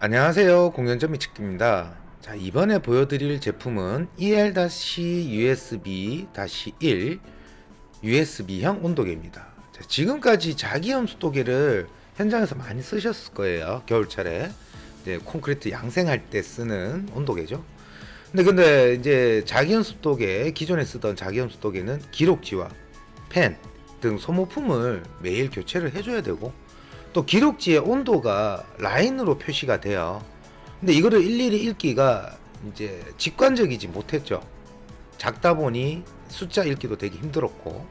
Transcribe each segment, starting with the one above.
안녕하세요, 공연점 미츠키입니다. 자, 이번에 보여드릴 제품은 EL-USB-1 USB형 온도계입니다. 자, 지금까지 자기염 습도계를 현장에서 많이 쓰셨을 거예요. 겨울철에 이제 콘크리트 양생할 때 쓰는 온도계죠. 근데 이제 자기염 습도계, 기존에 쓰던 자기염 습도계는 기록지와 펜 등 소모품을 매일 교체를 해줘야 되고, 또 기록지의 온도가 라인으로 표시가 돼요. 근데 이거를 일일이 읽기가 이제 직관적이지 못했죠. 작다 보니 숫자 읽기도 되게 힘들었고,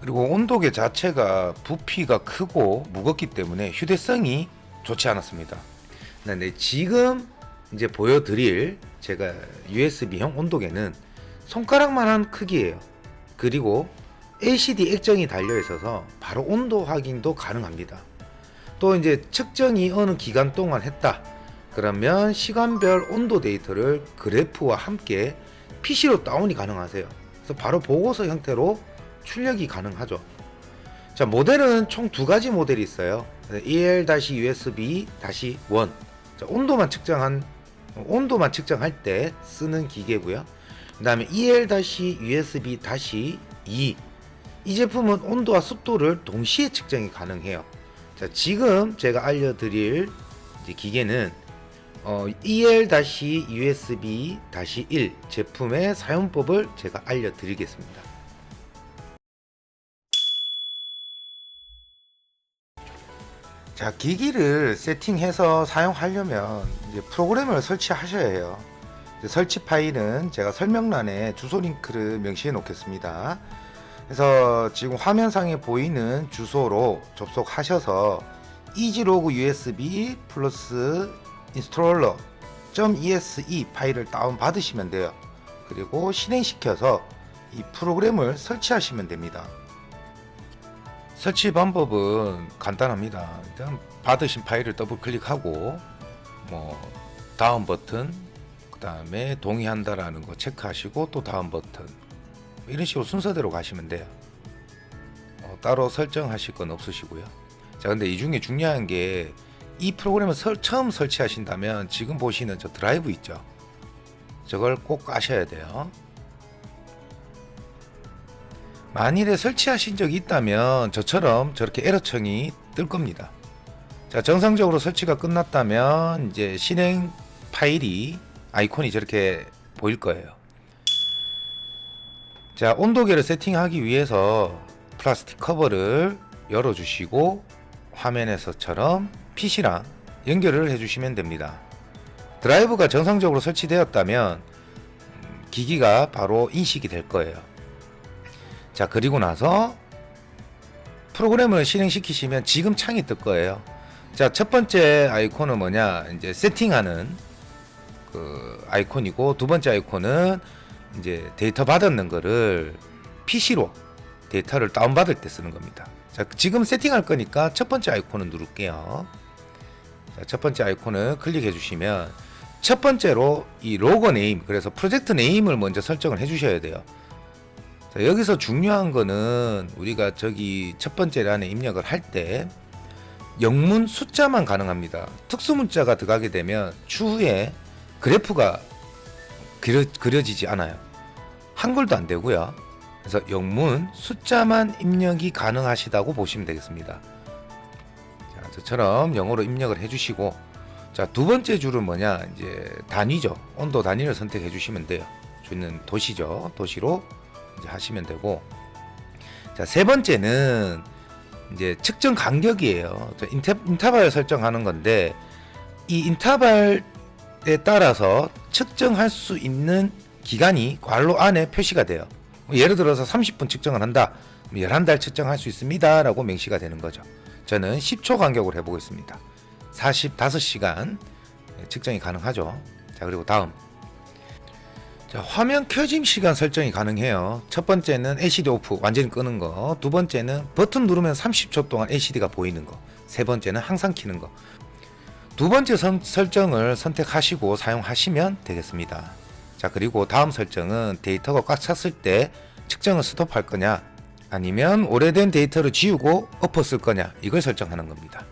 그리고 온도계 자체가 부피가 크고 무겁기 때문에 휴대성이 좋지 않았습니다. 근데 지금 이제 보여드릴 제가 USB형 온도계는 손가락만한 크기예요. 그리고 LCD 액정이 달려 있어서 바로 온도 확인도 가능합니다. 또 이제 측정이 어느 기간 동안 했다 그러면 시간별 온도 데이터를 그래프와 함께 PC로 다운이 가능하세요. 그래서 바로 보고서 형태로 출력이 가능하죠. 자, 모델은 총 두 가지 모델이 있어요. EL-USB-1 온도만 측정할 때 쓰는 기계고요. 그 다음에 EL-USB-2 이 제품은 온도와 습도를 동시에 측정이 가능해요. 자, 지금 제가 알려드릴 기계는 EL-USB-1 제품의 사용법을 제가 알려드리겠습니다. 자, 기기를 세팅해서 사용하려면 이제 프로그램을 설치하셔야 해요. 설치 파일은 제가 설명란에 주소 링크를 명시해 놓겠습니다. 그래서 지금 화면상에 보이는 주소로 접속하셔서 EasyLog USB 플러스 installer.exe 파일을 다운 받으시면 돼요. 그리고 실행시켜서 이 프로그램을 설치하시면 됩니다. 설치 방법은 간단합니다. 일단 받으신 파일을 더블 클릭하고 다음 버튼, 그 다음에 동의한다라는 거 체크하시고 또 다음 버튼, 이런 식으로 순서대로 가시면 돼요. 따로 설정하실 건 없으시고요. 자, 근데 이 중에 중요한 게 이 프로그램을 처음 설치하신다면 지금 보시는 저 드라이브 있죠, 저걸 꼭 아셔야 돼요. 만일에 설치하신 적이 있다면 저처럼 저렇게 에러청이 뜰 겁니다. 자, 정상적으로 설치가 끝났다면 이제 실행 파일이 아이콘이 저렇게 보일 거예요. 자, 온도계를 세팅하기 위해서 플라스틱 커버를 열어주시고 화면에서처럼 PC랑 연결을 해주시면 됩니다. 드라이브가 정상적으로 설치되었다면 기기가 바로 인식이 될 거예요. 자, 그리고 나서 프로그램을 실행시키시면 지금 창이 뜰 거예요. 자, 첫 번째 아이콘은 뭐냐, 이제 세팅하는 그 아이콘이고, 두 번째 아이콘은 이제 데이터 받는 거를 PC로 데이터를 다운받을 때 쓰는 겁니다. 자, 지금 세팅할 거니까 첫 번째 아이콘을 누를게요. 자, 첫 번째 아이콘을 클릭해 주시면 첫 번째로 이 로고 네임, 그래서 프로젝트 네임을 먼저 설정을 해 주셔야 돼요. 자, 여기서 중요한 거는 우리가 저기 첫 번째 란에 입력을 할 때 영문 숫자만 가능합니다. 특수 문자가 들어가게 되면 추후에 그래프가 그려지지 않아요. 한글도 안 되고요. 그래서 영문 숫자만 입력이 가능하시다고 보시면 되겠습니다. 자, 저처럼 영어로 입력을 해주시고, 자, 두 번째 줄은 뭐냐, 이제 단위죠. 온도 단위를 선택해 주시면 돼요. 저는 도시죠. 도시로 이제 하시면 되고, 자, 세 번째는 이제 측정 간격이에요. 인터벌 설정하는 건데, 이 인터벌에 따라서 측정할 수 있는 기간이 괄호 안에 표시가 돼요. 예를 들어서 30분 측정을 한다, 11달 측정할 수 있습니다 라고 명시가 되는 거죠. 저는 10초 간격으로 해보고 있습니다. 45시간 측정이 가능하죠. 자, 그리고 다음, 자, 화면 켜짐 시간 설정이 가능해요. 첫 번째는 LCD 오프, 완전히 끄는 거. 두 번째는 버튼 누르면 30초 동안 LCD가 보이는 거. 세 번째는 항상 켜는 거. 두 번째 설정을 선택하시고 사용하시면 되겠습니다. 자, 그리고 다음 설정은 데이터가 꽉 찼을 때 측정을 스톱할 거냐, 아니면 오래된 데이터를 지우고 엎어 쓸 거냐, 이걸 설정하는 겁니다.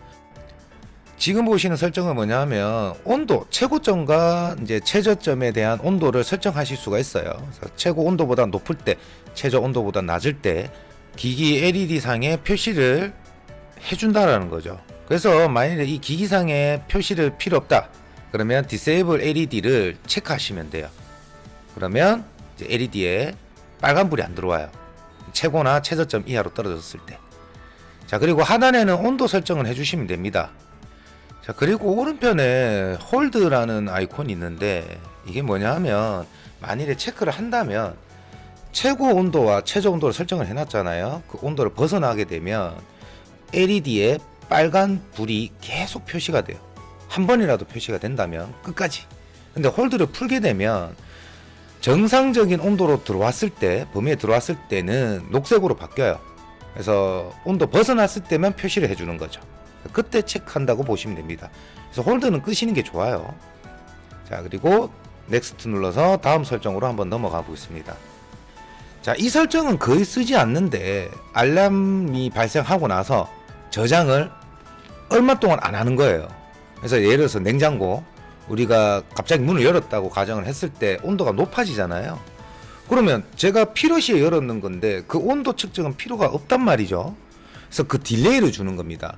지금 보시는 설정은 뭐냐면 온도, 최고점과 이제 최저점에 대한 온도를 설정하실 수가 있어요. 그래서 최고 온도보다 높을 때, 최저 온도보다 낮을 때 기기 LED상에 표시를 해준다라는 거죠. 그래서 만일에 이 기기상에 표시를 필요 없다 그러면 Disable LED를 체크하시면 돼요. 그러면 이제 LED에 빨간불이 안 들어와요. 최고나 최저점 이하로 떨어졌을 때. 자, 그리고 하단에는 온도 설정을 해주시면 됩니다. 자, 그리고 오른편에 홀드라는 아이콘이 있는데 이게 뭐냐 하면 만일에 체크를 한다면 최고 온도와 최저 온도를 설정을 해놨잖아요. 그 온도를 벗어나게 되면 LED에 빨간 불이 계속 표시가 돼요. 한 번이라도 표시가 된다면 끝까지. 근데 홀드를 풀게 되면 정상적인 온도로 들어왔을 때, 범위에 들어왔을 때는 녹색으로 바뀌어요. 그래서 온도 벗어났을 때만 표시를 해주는 거죠. 그때 체크한다고 보시면 됩니다. 그래서 홀드는 끄시는 게 좋아요. 자, 그리고 넥스트 눌러서 다음 설정으로 한번 넘어가 보겠습니다. 자, 이 설정은 거의 쓰지 않는데 알람이 발생하고 나서 저장을 얼마 동안 안 하는 거예요. 그래서 예를 들어서 냉장고, 우리가 갑자기 문을 열었다고 가정을 했을 때 온도가 높아지잖아요. 그러면 제가 필요시에 열었는 건데 그 온도 측정은 필요가 없단 말이죠. 그래서 그 딜레이를 주는 겁니다.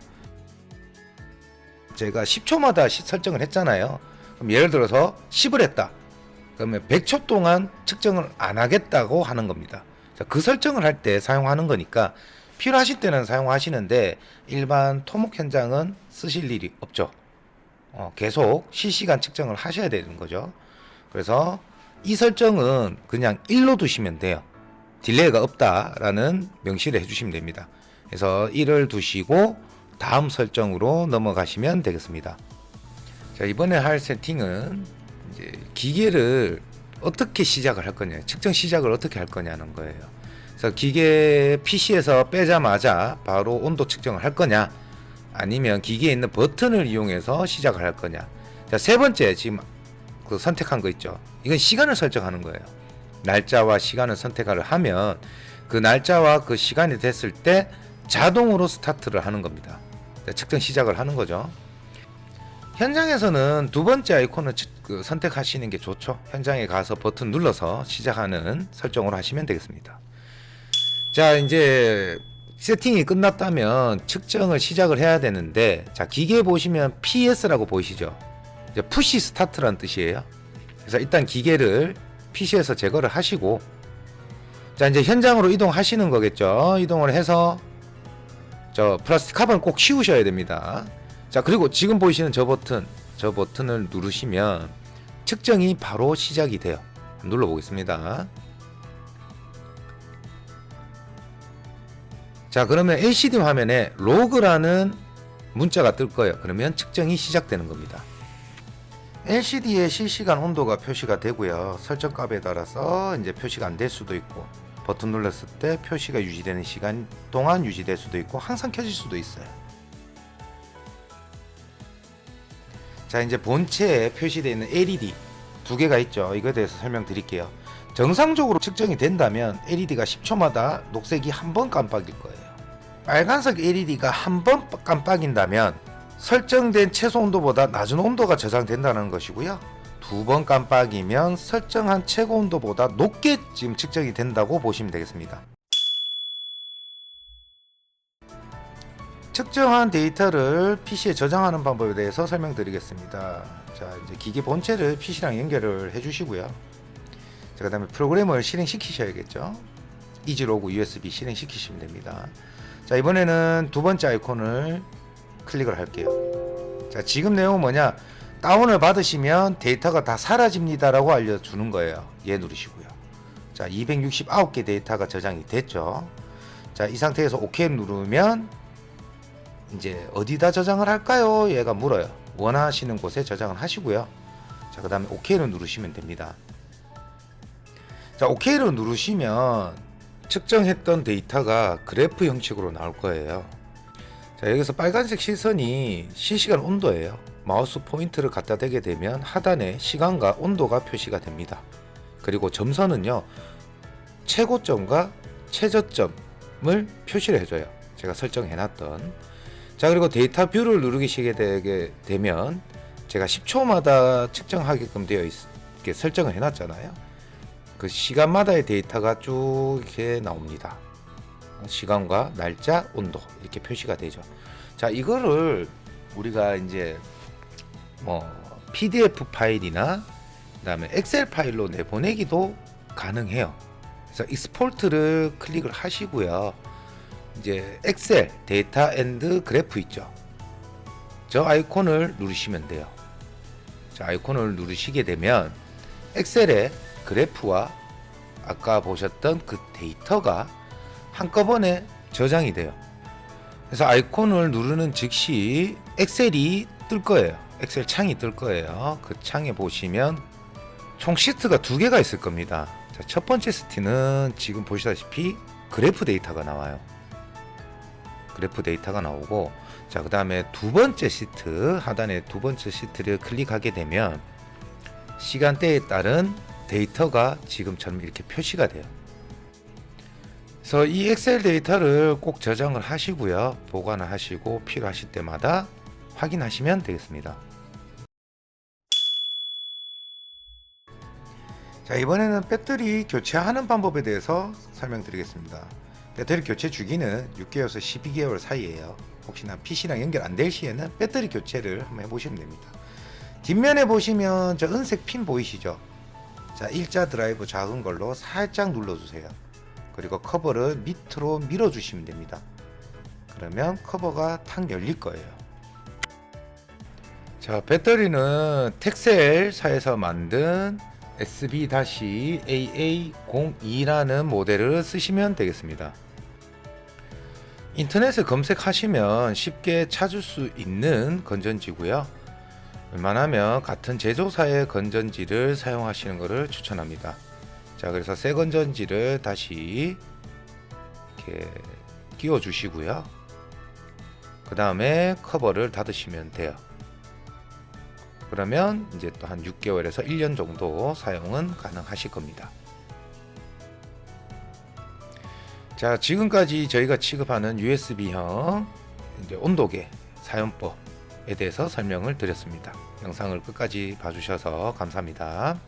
제가 10초마다 설정을 했잖아요. 그럼 예를 들어서 10을 했다. 그러면 100초 동안 측정을 안 하겠다고 하는 겁니다. 자, 그 설정을 할 때 사용하는 거니까 필요하실 때는 사용하시는데 일반 토목 현장은 쓰실 일이 없죠. 계속 실시간 측정을 하셔야 되는 거죠. 그래서 이 설정은 그냥 1로 두시면 돼요. 딜레이가 없다라는 명시를 해주시면 됩니다. 그래서 1을 두시고 다음 설정으로 넘어가시면 되겠습니다. 자, 이번에 할 세팅은 이제 기계를 어떻게 시작을 할 거냐, 측정 시작을 어떻게 할 거냐는 거예요. 그래서 기계 PC에서 빼자마자 바로 온도 측정을 할 거냐, 아니면 기계에 있는 버튼을 이용해서 시작을 할 거냐. 자, 세 번째 지금 그 선택한 거 있죠. 이건 시간을 설정하는 거예요. 날짜와 시간을 선택을 하면 그 날짜와 그 시간이 됐을 때 자동으로 스타트를 하는 겁니다. 측정 시작을 하는 거죠. 현장에서는 두 번째 아이콘을 선택하시는 게 좋죠. 현장에 가서 버튼 눌러서 시작하는 설정으로 하시면 되겠습니다. 자, 이제 세팅이 끝났다면 측정을 시작을 해야 되는데, 자, 기계에 보시면 PS라고 보이시죠? 이제 푸시 스타트라는 뜻이에요. 그래서 일단 기계를 PC에서 제거를 하시고, 자, 이제 현장으로 이동하시는 거겠죠. 이동을 해서 저 플라스틱 카본을 꼭 씌우셔야 됩니다. 자, 그리고 지금 보이시는 저 버튼을 누르시면 측정이 바로 시작이 돼요. 눌러 보겠습니다. 자, 그러면 LCD 화면에 로그라는 문자가 뜰 거예요. 그러면 측정이 시작되는 겁니다. LCD에 실시간 온도가 표시가 되고요. 설정값에 따라서 이제 표시가 안 될 수도 있고, 버튼 눌렀을 때 표시가 유지되는 시간 동안 유지될 수도 있고 항상 켜질 수도 있어요. 자, 이제 본체에 표시되어 있는 LED 두 개가 있죠. 이거에 대해서 설명드릴게요. 정상적으로 측정이 된다면 LED가 10초마다 녹색이 한 번 깜빡일 거예요. 빨간색 LED가 한 번 깜빡인다면 설정된 최소 온도보다 낮은 온도가 저장된다는 것이고요. 두 번 깜빡이면 설정한 최고 온도보다 높게 지금 측정이 된다고 보시면 되겠습니다. 측정한 데이터를 PC에 저장하는 방법에 대해서 설명드리겠습니다. 자, 이제 기기 본체를 PC랑 연결을 해주시고요. 자, 그 다음에 프로그램을 실행시키셔야겠죠. 이지로그 USB 실행시키시면 됩니다. 자, 이번에는 두 번째 아이콘을 클릭을 할게요. 자, 지금 내용은 뭐냐, 다운을 받으시면 데이터가 다 사라집니다 라고 알려주는 거예요. 얘 누르시고요. 자, 269개 데이터가 저장이 됐죠. 자, 이 상태에서 OK 누르면 이제 어디다 저장을 할까요? 얘가 물어요. 원하시는 곳에 저장을 하시고요. 자, 그 다음에 OK를 누르시면 됩니다. 자, OK를 누르시면 측정했던 데이터가 그래프 형식으로 나올 거예요. 자, 여기서 빨간색 시선이 실시간 온도예요. 마우스 포인트를 갖다 대게 되면 하단에 시간과 온도가 표시가 됩니다. 그리고 점선은요, 최고점과 최저점을 표시를 해줘요. 제가 설정해놨던. 자, 그리고 데이터 뷰를 누르시게 되게 되면 제가 10초마다 측정하게끔 되어 있게 설정을 해놨잖아요. 그 시간마다의 데이터가 쭉 이렇게 나옵니다. 시간과 날짜, 온도 이렇게 표시가 되죠. 자, 이거를 우리가 이제 뭐 PDF 파일이나 그다음에 엑셀 파일로 내보내기도 가능해요. 그래서 익스포트를 클릭을 하시고요. 이제 엑셀 데이터 앤드 그래프 있죠. 저 아이콘을 누르시면 돼요. 자, 아이콘을 누르시게 되면 엑셀의 그래프와 아까 보셨던 그 데이터가 한꺼번에 저장이 돼요. 그래서 아이콘을 누르는 즉시 엑셀이 뜰 거예요. 엑셀 창이 뜰 거예요. 그 창에 보시면 총 시트가 2개가 있을 겁니다. 자, 첫 번째 시트는 지금 보시다시피 그래프 데이터가 나와요. 그래프 데이터가 나오고, 자, 그 다음에 두 번째 시트, 하단에 두 번째 시트를 클릭하게 되면 시간대에 따른 데이터가 지금처럼 이렇게 표시가 돼요. 그래서 이 엑셀 데이터를 꼭 저장을 하시고요. 보관을 하시고 필요하실 때마다 확인하시면 되겠습니다. 자, 이번에는 배터리 교체하는 방법에 대해서 설명드리겠습니다. 배터리 교체 주기는 6개월에서 12개월 사이에요. 혹시나 PC랑 연결 안 될 시에는 배터리 교체를 한번 해보시면 됩니다. 뒷면에 보시면 저 은색 핀 보이시죠? 자, 일자 드라이브 작은 걸로 살짝 눌러주세요. 그리고 커버를 밑으로 밀어주시면 됩니다. 그러면 커버가 탁 열릴 거예요. 자, 배터리는 텍셀사에서 만든 SB-AA02라는 모델을 쓰시면 되겠습니다. 인터넷에 검색하시면 쉽게 찾을 수 있는 건전지고요. 웬만하면 같은 제조사의 건전지를 사용하시는 것을 추천합니다. 자, 그래서 새 건전지를 다시 이렇게 끼워 주시고요. 그 다음에 커버를 닫으시면 돼요. 그러면 이제 또 한 6개월에서 1년 정도 사용은 가능하실 겁니다. 자, 지금까지 저희가 취급하는 USB형 이제 온도계 사용법에 대해서 설명을 드렸습니다. 영상을 끝까지 봐주셔서 감사합니다.